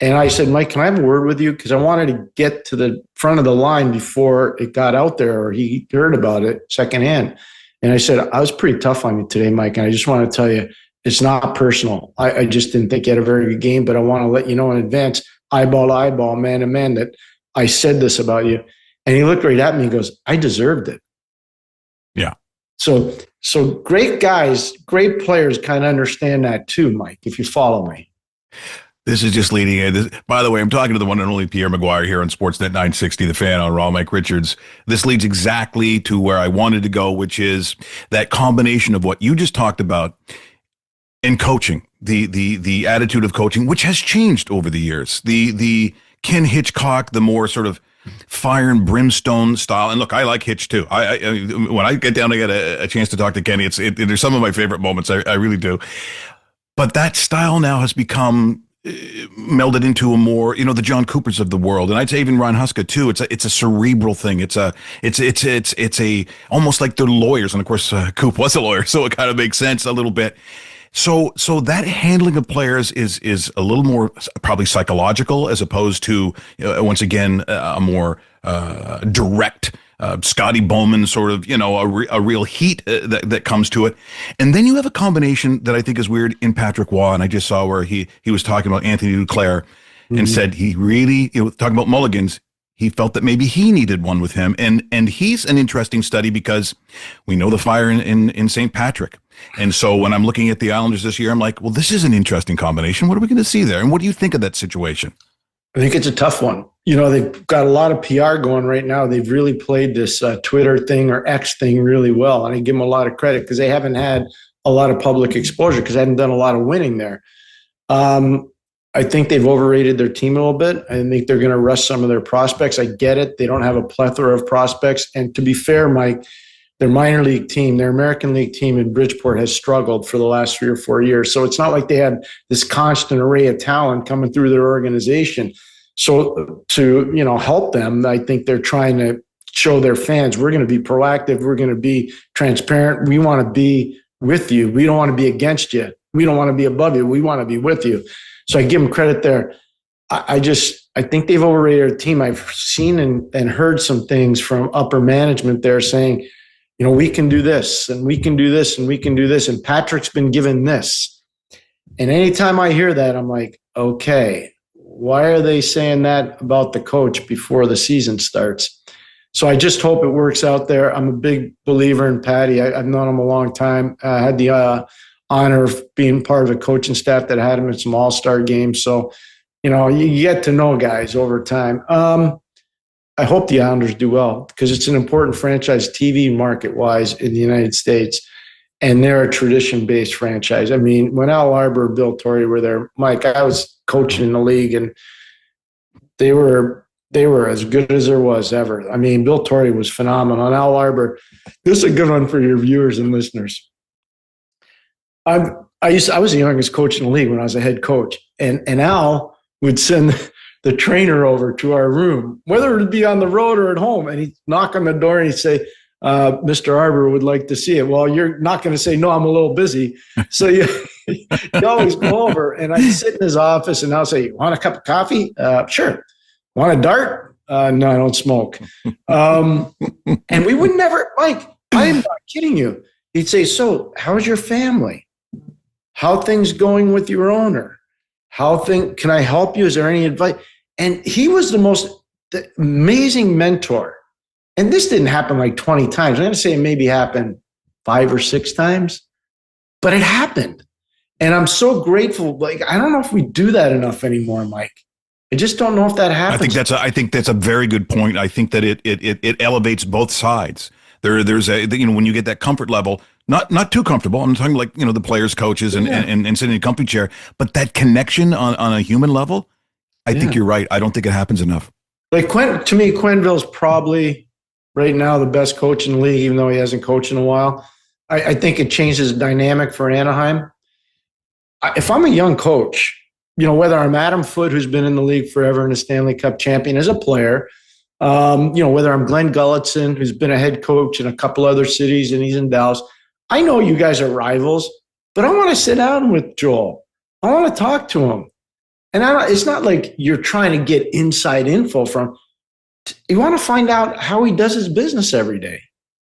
And I said, Mike, can I have a word with you? Because I wanted to get to the front of the line before it got out there or he heard about it secondhand. And I said, I was pretty tough on you today, Mike. And I just want to tell you, it's not personal. I just didn't think you had a very good game, but I want to let you know in advance, eyeball to eyeball, man to man, that I said this about you. And he looked right at me and goes, I deserved it. Yeah. So great guys, great players kind of understand that too, Mike, if you follow me. This is just leading in. By the way, I'm talking to the one and only Pierre McGuire here on Sportsnet 960, The Fan on Raw Mike Richards. This leads exactly to where I wanted to go, which is that combination of what you just talked about in coaching, the attitude of coaching, which has changed over the years. The Ken Hitchcock, the more sort of fire and brimstone style. And look, I like Hitch too. I when I get down to get a chance to talk to Kenny, there's some of my favorite moments. I really do. But that style now has become melded into a more, the John Coopers of the world, and I'd say even Ron Huska too. It's a cerebral thing. It's a almost like they're lawyers, and of course Coop was a lawyer, so it kind of makes sense a little bit. So that handling of players is a little more probably psychological as opposed to once again a more direct. Scotty Bowman sort of, a real heat that comes to it. And then you have a combination that I think is weird in Patrick Waugh, and I just saw where he was talking about Anthony Duclair and said he really, talking about mulligans, he felt that maybe he needed one with him. And he's an interesting study because we know the fire in St. Patrick. And so when I'm looking at the Islanders this year, I'm like, well, this is an interesting combination. What are we going to see there? And what do you think of that situation? I think it's a tough one. They've got a lot of PR going right now. They've really played this Twitter thing or X thing really well. And I give them a lot of credit because they haven't had a lot of public exposure because they haven't done a lot of winning there. I think they've overrated their team a little bit. I think they're going to rest some of their prospects. I get it. They don't have a plethora of prospects. And to be fair, Mike, their minor league team, their American League team in Bridgeport has struggled for the last 3 or 4 years. So it's not like they had this constant array of talent coming through their organization. So to, help them, I think they're trying to show their fans, we're going to be proactive. We're going to be transparent. We want to be with you. We don't want to be against you. We don't want to be above you. We want to be with you. So I give them credit there. I think they've overrated their team. I've seen and heard some things from upper management there saying, we can do this and we can do this and we can do this. And Patrick's been given this. And anytime I hear that, I'm like, okay, why are they saying that about the coach before the season starts? So I just hope it works out there. I'm a big believer in Patty. I've known him a long time. I had the honor of being part of a coaching staff that had him in some all-star games. So, you get to know guys over time. I hope the Islanders do well because it's an important franchise TV market-wise in the United States, and they're a tradition-based franchise. I mean, when Al Arbor, Bill Torrey were there, Mike, I was coaching in the league, and they were as good as there was ever. I mean, Bill Torrey was phenomenal. And Al Arbor, this is a good one for your viewers and listeners. I was the youngest coach in the league when I was a head coach, and Al would send the trainer over to our room, whether it be on the road or at home, and he'd knock on the door and he'd say, Mr. Arbor would like to see it. Well, you're not going to say, no, I'm a little busy. So you always go over, and I'd sit in his office, and I'll say, want a cup of coffee? Sure. Want a dart? No, I don't smoke. And we would never, Mike, I am not kidding you. He'd say, so how's your family? How things going with your owner? Can I help you? Is there any advice? And he was the amazing mentor. And this didn't happen like 20 times. I'm going to say it maybe happened 5 or 6 times, but it happened. And I'm so grateful. Like, I don't know if we do that enough anymore, Mike. I just don't know if that happens. I think that's a very good point. I think that it elevates both sides. There's when you get that comfort level, not too comfortable. I'm talking like, the players, coaches, and sitting in a company chair, but that connection on a human level, I think you're right. I don't think it happens enough. Like to me, Quenneville's probably right now the best coach in the league, even though he hasn't coached in a while. I think it changes the dynamic for Anaheim. If I'm a young coach, whether I'm Adam Foote, who's been in the league forever and a Stanley Cup champion as a player, whether I'm Glenn Gulletson, who's been a head coach in a couple other cities and he's in Dallas. I know you guys are rivals, but I want to sit down with Joel. I want to talk to him. And it's not like you're trying to get inside info from. You want to find out how he does his business every day,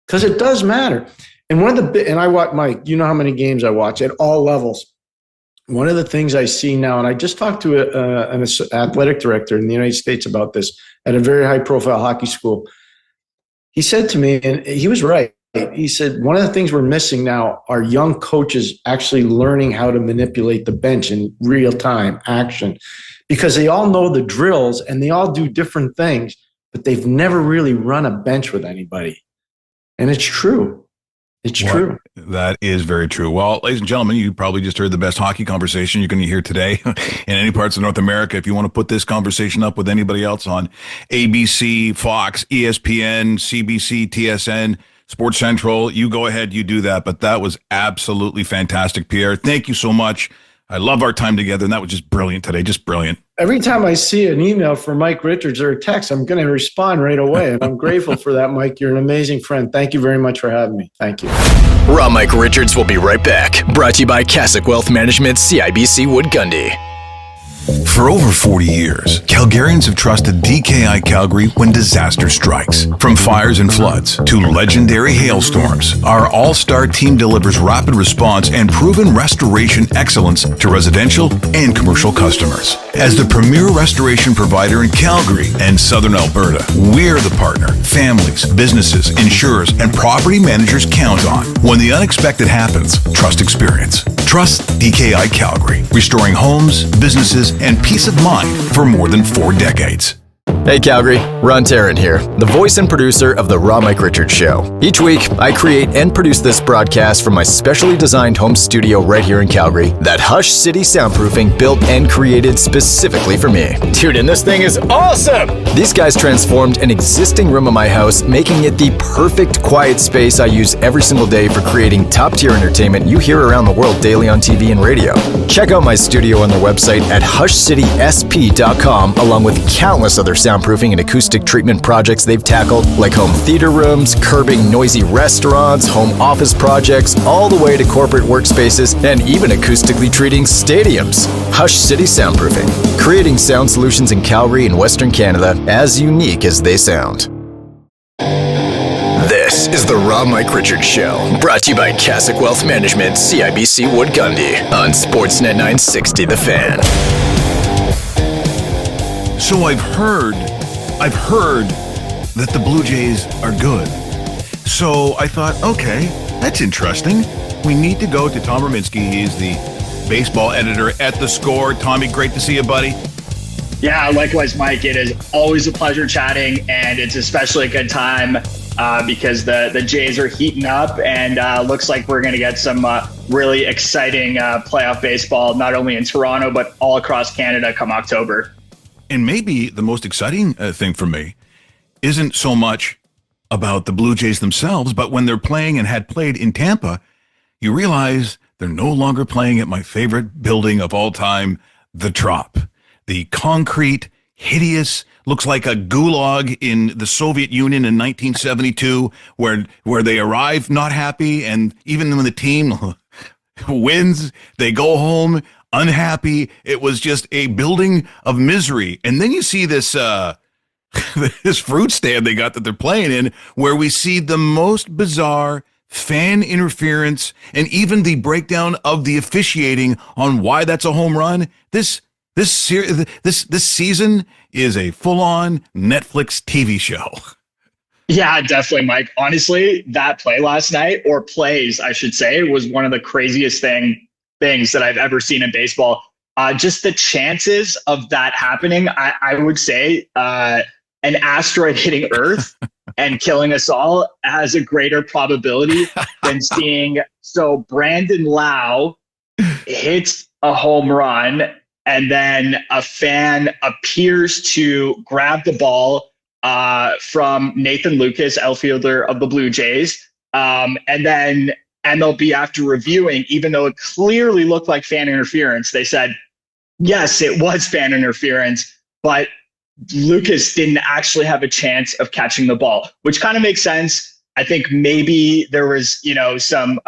because it does matter. And I watch, Mike, you know how many games I watch at all levels. One of the things I see now, and I just talked to an athletic director in the United States about this at a very high-profile hockey school. He said to me, and he was right, he said, one of the things we're missing now are young coaches actually learning how to manipulate the bench in real-time action, because they all know the drills and they all do different things, but they've never really run a bench with anybody. And it's true. It's true. That is very true. Well, ladies and gentlemen, you probably just heard the best hockey conversation you're going to hear today in any parts of North America. If you want to put this conversation up with anybody else on ABC, Fox, ESPN, CBC, TSN, Sports Central, you go ahead, you do that. But that was absolutely fantastic, Pierre. Thank you so much. I love our time together, and that was just brilliant today, just brilliant. Every time I see an email from Mike Richards or a text, I'm going to respond right away, and I'm grateful for that, Mike. You're an amazing friend. Thank you very much for having me. Thank you. Raw Mike Richards will be right back. Brought to you by Cassock Wealth Management, CIBC Wood Gundy. For over 40 years, Calgarians have trusted DKI Calgary when disaster strikes. From fires and floods to legendary hailstorms, our all-star team delivers rapid response and proven restoration excellence to residential and commercial customers. As the premier restoration provider in Calgary and Southern Alberta, we're the partner families, businesses, insurers, and property managers count on. When the unexpected happens, trust experience. Trust DKI Calgary, restoring homes, businesses, and peace of mind for more than 4 decades. Hey Calgary, Ron Tarrant here, the voice and producer of The Raw Mike Richards Show. Each week, I create and produce this broadcast from my specially designed home studio right here in Calgary that Hush City Soundproofing built and created specifically for me. Dude, and this thing is awesome! These guys transformed an existing room in my house, making it the perfect quiet space I use every single day for creating top-tier entertainment you hear around the world daily on TV and radio. Check out my studio on their website at hushcitysp.com, along with countless other soundproofing and acoustic treatment projects they've tackled, like home theater rooms, curbing noisy restaurants, home office projects, all the way to corporate workspaces, and even acoustically treating stadiums. Hush City Soundproofing, creating sound solutions in Calgary and Western Canada as unique as they sound. This is the Raw Mike Richards Show, brought to you by Cassock Wealth Management, CIBC Wood Gundy, on Sportsnet 960 The Fan. So I've heard that the Blue Jays are good. So I thought, okay, that's interesting. We need to go to Tom Ruminski. He's the baseball editor at The Score. Tommy, great to see you, buddy. Yeah, likewise, Mike. It is always a pleasure chatting, and it's especially a good time because the Jays are heating up, and looks like we're going to get some really exciting playoff baseball, not only in Toronto, but all across Canada come October. And maybe the most exciting thing for me isn't so much about the Blue Jays themselves, but when they're playing and had played in Tampa, you realize they're no longer playing at my favorite building of all time, the Trop. The concrete, hideous, looks like a gulag in the Soviet Union in 1972, where they arrive not happy, and even when the team wins, they go home unhappy. It was just a building of misery. And then you see this this fruit stand they got that they're playing in, where we see the most bizarre fan interference and even the breakdown of the officiating on why that's a home run. This season is a full-on Netflix TV show. Yeah, definitely, Mike. Honestly, that play last night, or plays, I should say, was one of the craziest things that I've ever seen in baseball. Just the chances of that happening, I would say an asteroid hitting Earth and killing us all has a greater probability than seeing. So Brandon Lau hits a home run, and then a fan appears to grab the ball from Nathan Lucas, outfielder of the Blue Jays. And then MLB, after reviewing, even though it clearly looked like fan interference, they said, yes, it was fan interference, but Lucas didn't actually have a chance of catching the ball, which kind of makes sense. I think maybe there was, some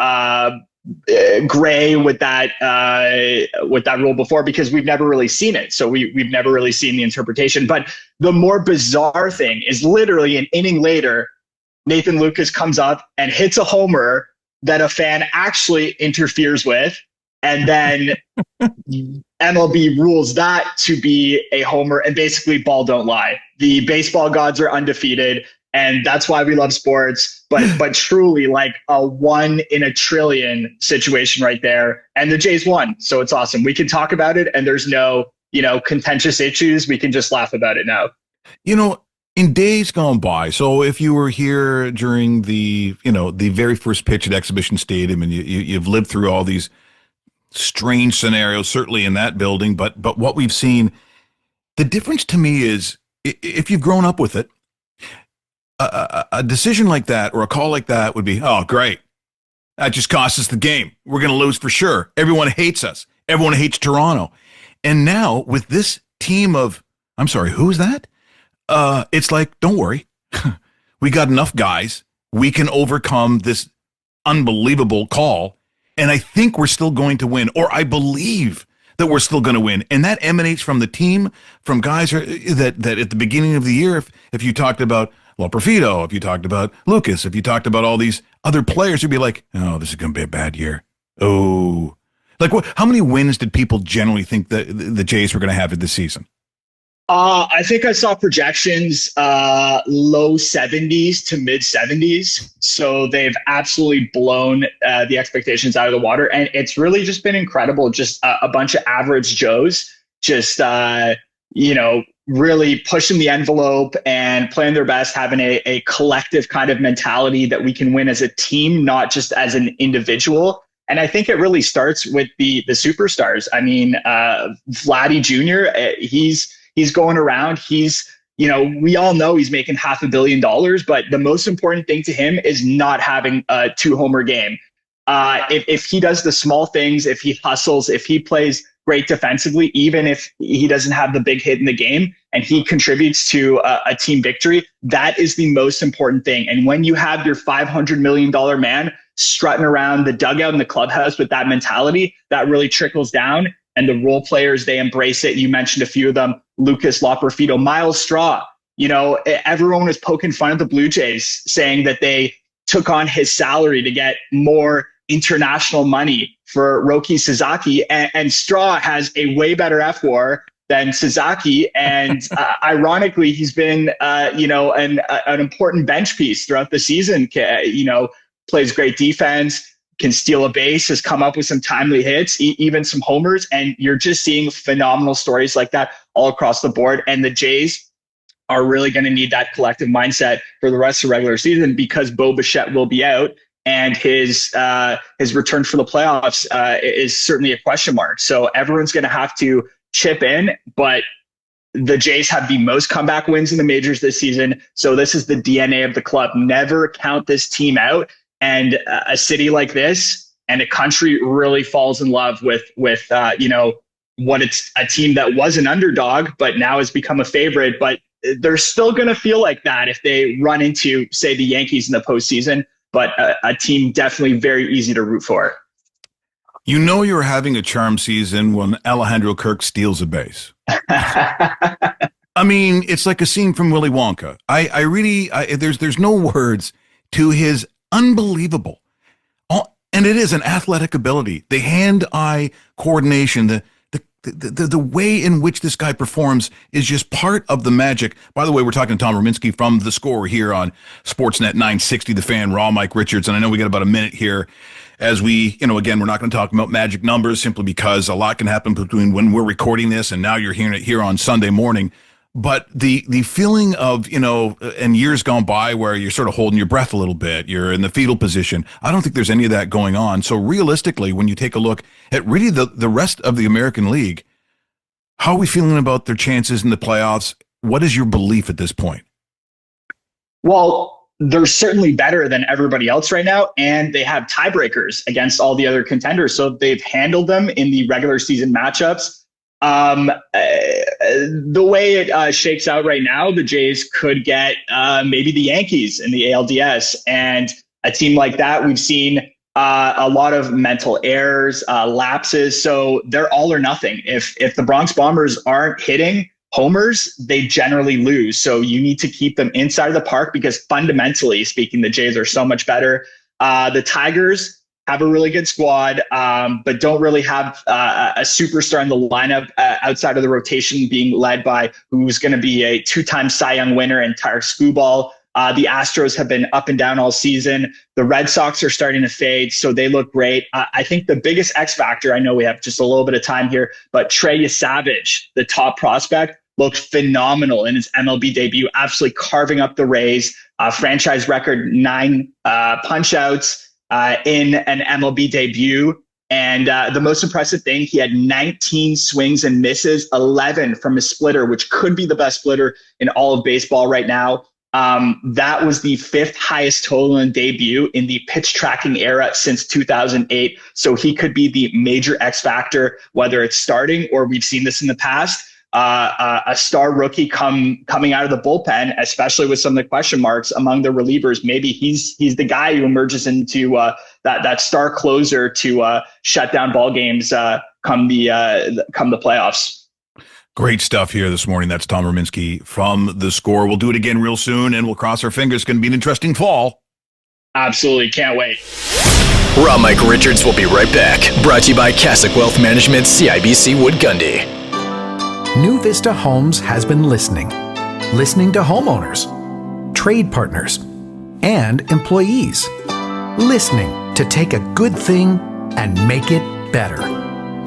gray with that rule before, because we've never really seen it. So we've never really seen the interpretation. But the more bizarre thing is literally an inning later, Nathan Lucas comes up and hits a homer that a fan actually interferes with. And then MLB rules that to be a homer, and basically ball don't lie. The baseball gods are undefeated, and that's why we love sports. But truly, like a 1 in a trillion situation right there. And the Jays won, so it's awesome. We can talk about it, and there's no contentious issues. We can just laugh about it now. In days gone by, so if you were here during the very first pitch at Exhibition Stadium, and you've lived through all these strange scenarios, certainly in that building, but what we've seen, the difference to me is, if you've grown up with it, a decision like that or a call like that would be, oh, great. That just cost us the game. We're going to lose for sure. Everyone hates us. Everyone hates Toronto. And now with this team of, I'm sorry, who's that? It's like, don't worry. We got enough guys. We can overcome this unbelievable call. And I think we're still going to win, or I believe that we're still going to win. And that emanates from the team, from guys that at the beginning of the year, if you talked about Loperfido, if you talked about Lucas, if you talked about all these other players, you'd be like, oh, this is going to be a bad year. Oh, like how many wins did people generally think that the Jays were going to have this season? I think I saw projections low 70s to mid 70s. So they've absolutely blown the expectations out of the water. And it's really just been incredible. Just a bunch of average Joes just, really pushing the envelope and playing their best, having a collective kind of mentality that we can win as a team, not just as an individual. And I think it really starts with the superstars. I mean, Vladdy Jr., he's going around. We all know he's making $500 million, but the most important thing to him is not having a 2-homer game. If he does the small things, if he hustles, if he plays great defensively, even if he doesn't have the big hit in the game and he contributes to a team victory, that is the most important thing. And when you have your $500 million man strutting around the dugout in the clubhouse with that mentality, that really trickles down. And the role players, they embrace it. You mentioned a few of them, Lucas, Loperfido, Miles Straw. Everyone was poking fun at the Blue Jays, saying that they took on his salary to get more international money for Roki Sasaki. And Straw has a way better Ep4 than Sasaki. And ironically, he's been, an important bench piece throughout the season. Plays great defense, can steal a base, has come up with some timely hits, even some homers. And you're just seeing phenomenal stories like that all across the board. And the Jays are really going to need that collective mindset for the rest of the regular season, because Bo Bichette will be out, and his return for the playoffs is certainly a question mark. So everyone's going to have to chip in, but the Jays have the most comeback wins in the majors this season. So this is the DNA of the club. Never count this team out. And a city like this and a country really falls in love with what it's a team that was an underdog, but now has become a favorite. But they're still going to feel like that if they run into, say, the Yankees in the postseason. But a team definitely very easy to root for. You know you're having a charm season when Alejandro Kirk steals a base. I mean, it's like a scene from Willy Wonka. I really there's no words to his unbelievable, and it is an athletic ability, the hand-eye coordination, the way in which this guy performs is just part of the magic. By the way, we're talking to Tom Ruminski from The Score here on Sportsnet 960, The Fan, Raw, Mike Richards, and I know we got about a minute here. As we, again, we're not going to talk about magic numbers simply because a lot can happen between when we're recording this and now you're hearing it here on Sunday morning. But the feeling of, in years gone by where you're sort of holding your breath a little bit, you're in the fetal position. I don't think there's any of that going on. So realistically, when you take a look at really the rest of the American League, how are we feeling about their chances in the playoffs? What is your belief at this point? Well, they're certainly better than everybody else right now, and they have tiebreakers against all the other contenders. So they've handled them in the regular season matchups. The way it shakes out right now, the Jays could get maybe the Yankees in the ALDS, and a team like that, we've seen a lot of mental errors, lapses. So they're all or nothing. If the Bronx Bombers aren't hitting homers, they generally lose. So you need to keep them inside of the park because fundamentally speaking, the Jays are so much better. The Tigers have a really good squad, but don't really have a superstar in the lineup outside of the rotation being led by who's going to be a 2-time Cy Young winner and Tarek Skubal. The Astros have been up and down all season. The Red Sox are starting to fade, so they look great. I think the biggest X factor, I know we have just a little bit of time here, but Trey Savage, the top prospect, looked phenomenal in his MLB debut, absolutely carving up the Rays. Franchise record 9 punch-outs in an MLB debut. And the most impressive thing, he had 19 swings and misses, 11 from his splitter, which could be the best splitter in all of baseball right now. That was the 5th highest total in debut in the pitch tracking era since 2008. So he could be the major X factor, whether it's starting or we've seen this in the past. A star rookie coming out of the bullpen, especially with some of the question marks among the relievers. Maybe he's the guy who emerges into that star closer to shut down ball games come the playoffs. Great stuff here this morning. That's Tom Ruminski from The Score. We'll do it again real soon, and we'll cross our fingers. It's going to be an interesting fall. Absolutely. Can't wait. Raw Mike Richards will be right back. Brought to you by Cassock Wealth Management, CIBC Wood Gundy. New Vista Homes has been listening to homeowners, trade partners, and employees. Listening to take a good thing and make it better.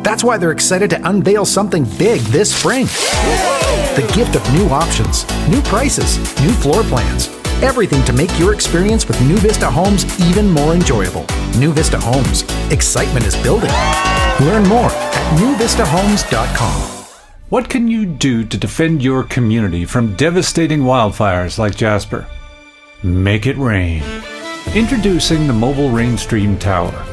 That's why they're excited to unveil something big this spring. The gift of new options, new prices, new floor plans. Everything to make your experience with New Vista Homes even more enjoyable. New Vista Homes. Excitement is building. Learn more at newvistahomes.com. What can you do to defend your community from devastating wildfires like Jasper? Make it rain. Introducing the mobile rain stream tower,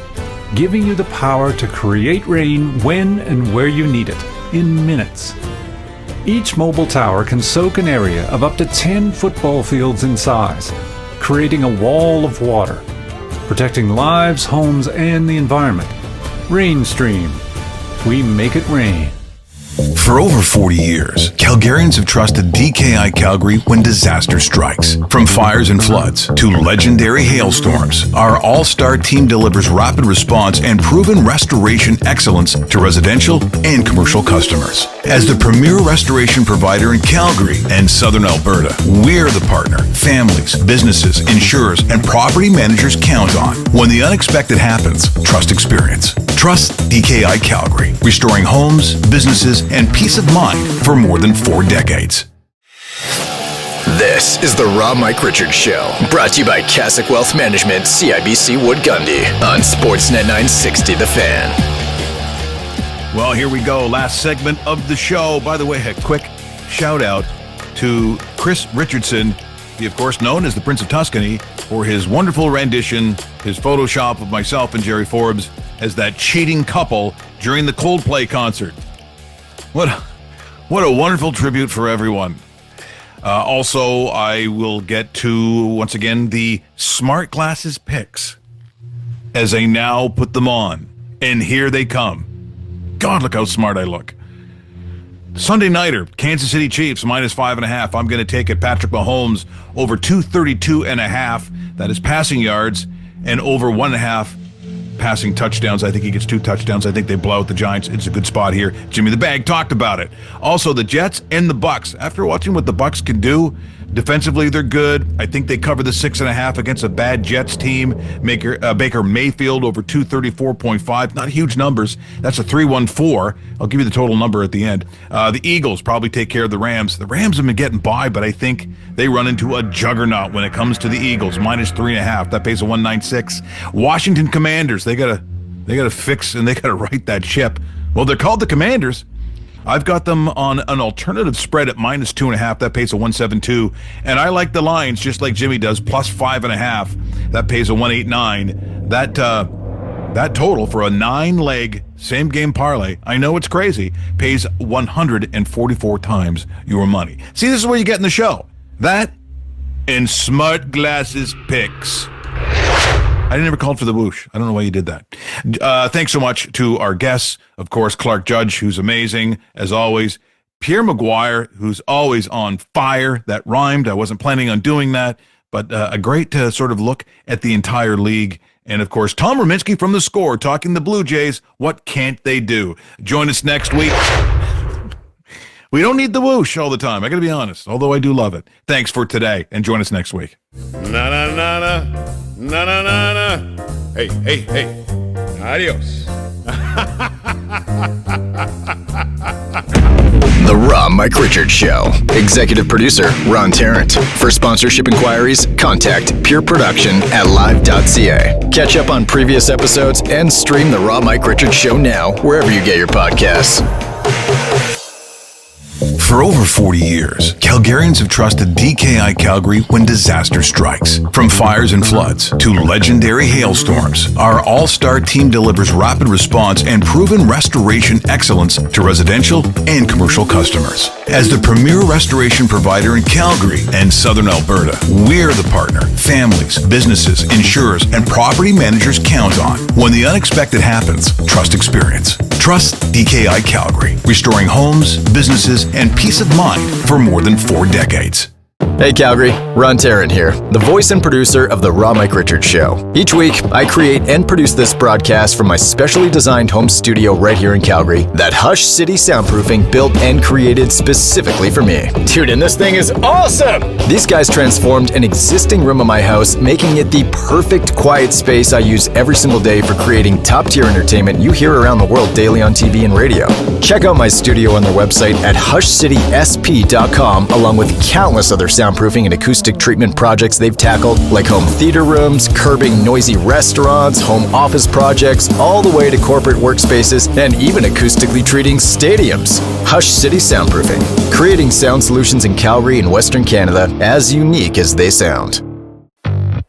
giving you the power to create rain when and where you need it, in minutes. Each mobile tower can soak an area of up to 10 football fields in size, creating a wall of water, protecting lives, homes, and the environment. Rainstream. We make it rain. For over 40 years, Calgarians have trusted DKI Calgary when disaster strikes. From fires and floods to legendary hailstorms, our all-star team delivers rapid response and proven restoration excellence to residential and commercial customers. As the premier restoration provider in Calgary and Southern Alberta, we're the partner families, businesses, insurers, and property managers count on. When the unexpected happens, trust experience. Trust DKI Calgary, restoring homes, businesses, and peace of mind for more than 4 decades. This is the Raw Mike Richards Show, brought to you by Cassock Wealth Management, CIBC Wood Gundy, on Sportsnet 960 The Fan. Well, here we go. Last segment of the show. By the way, a quick shout out to Chris Richardson, he of course known as the Prince of Tuscany, for his wonderful rendition, his Photoshop of myself and Jerry Forbes as that cheating couple during the Coldplay concert. What a wonderful tribute for everyone. Also, I will get to, once again, the smart glasses picks as I now put them on. And here they come. God, look how smart I look. Sunday nighter, Kansas City Chiefs -5.5. I'm going to take it. Patrick Mahomes over 232.5. That is passing yards, and over 1.5 passing touchdowns. I think he gets 2 touchdowns. I think they blow out the Giants. It's a good spot here. Jimmy the Bag talked about it. Also, the Jets and the Bucks. After watching what the Bucks can do, defensively they're good. I think they cover the 6.5 against a bad Jets team. Baker Mayfield over 234.5. Not huge numbers. That's a 314. I'll give you the total number at the end. The Eagles probably take care of the Rams. The Rams have been getting by, but I think they run into a juggernaut when it comes to the Eagles. -3.5. That pays a 196. Washington Commanders. They gotta fix and they gotta right that ship. Well, they're called the Commanders. I've got them on an alternative spread at -2.5. That pays a 172. And I like the Lions just like Jimmy does, +5.5. That pays a 189. That total for a 9-leg same game parlay, I know it's crazy, pays 144 times your money. See, this is what you get in the show. That and smart glasses picks. I never called for the whoosh. I don't know why you did that. Thanks so much to our guests. Of course, Clark Judge, who's amazing, as always. Pierre McGuire, who's always on fire. That rhymed. I wasn't planning on doing that, but a great sort of look at the entire league. And, of course, Tom Ruminski from The Score, talking the Blue Jays. What can't they do? Join us next week. We don't need the whoosh all the time. I got to be honest, although I do love it. Thanks for today, and join us next week. Na-na-na-na. Na-na-na-na. Hey, hey, hey. Adios. The Mike Richards Show. Executive producer, Ron Tarrant. For sponsorship inquiries, contact pureproduction@live.ca. Catch up on previous episodes and stream The Mike Richards Show now, wherever you get your podcasts. For over 40 years, Calgarians have trusted DKI Calgary when disaster strikes. From fires and floods to legendary hailstorms, our all-star team delivers rapid response and proven restoration excellence to residential and commercial customers. As the premier restoration provider in Calgary and Southern Alberta, we're the partner families, businesses, insurers, and property managers count on. When the unexpected happens, trust experience. Trust DKI Calgary, restoring homes, businesses, and peace of mind for more than 4 decades. Hey Calgary, Ron Tarrant here, the voice and producer of The Mike Richards Show. Each week, I create and produce this broadcast from my specially designed home studio right here in Calgary that Hush City Soundproofing built and created specifically for me. Dude, and this thing is awesome! These guys transformed an existing room in my house, making it the perfect quiet space I use every single day for creating top-tier entertainment you hear around the world daily on TV and radio. Check out my studio on their website at hushcitysp.com, along with countless other soundproofing and acoustic treatment projects they've tackled, like home theater rooms, curbing noisy restaurants, home office projects, all the way to corporate workspaces, and even acoustically treating stadiums. Hush City Soundproofing, creating sound solutions in Calgary and Western Canada as unique as they sound.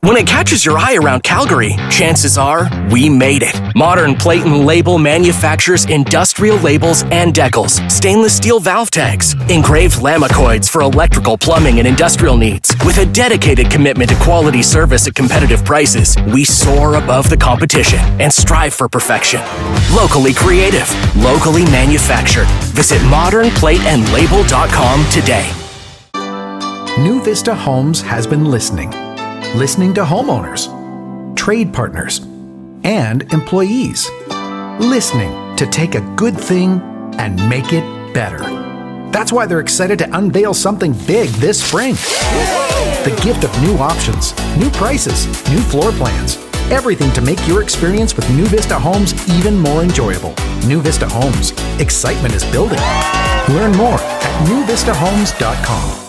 When it catches your eye around Calgary, chances are we made it. Modern Plate and Label manufactures industrial labels and decals, stainless steel valve tags, engraved lamecoids for electrical, plumbing, and industrial needs. With a dedicated commitment to quality service at competitive prices, we soar above the competition and strive for perfection. Locally creative, locally manufactured. Visit modernplateandlabel.com today. New Vista Homes has been listening to homeowners, trade partners, and employees. Listening to take a good thing and make it better. That's why they're excited to unveil something big this spring. The gift of new options, new prices, new floor plans. Everything to make your experience with New Vista Homes even more enjoyable. New Vista Homes. Excitement is building. Learn more at newvistahomes.com.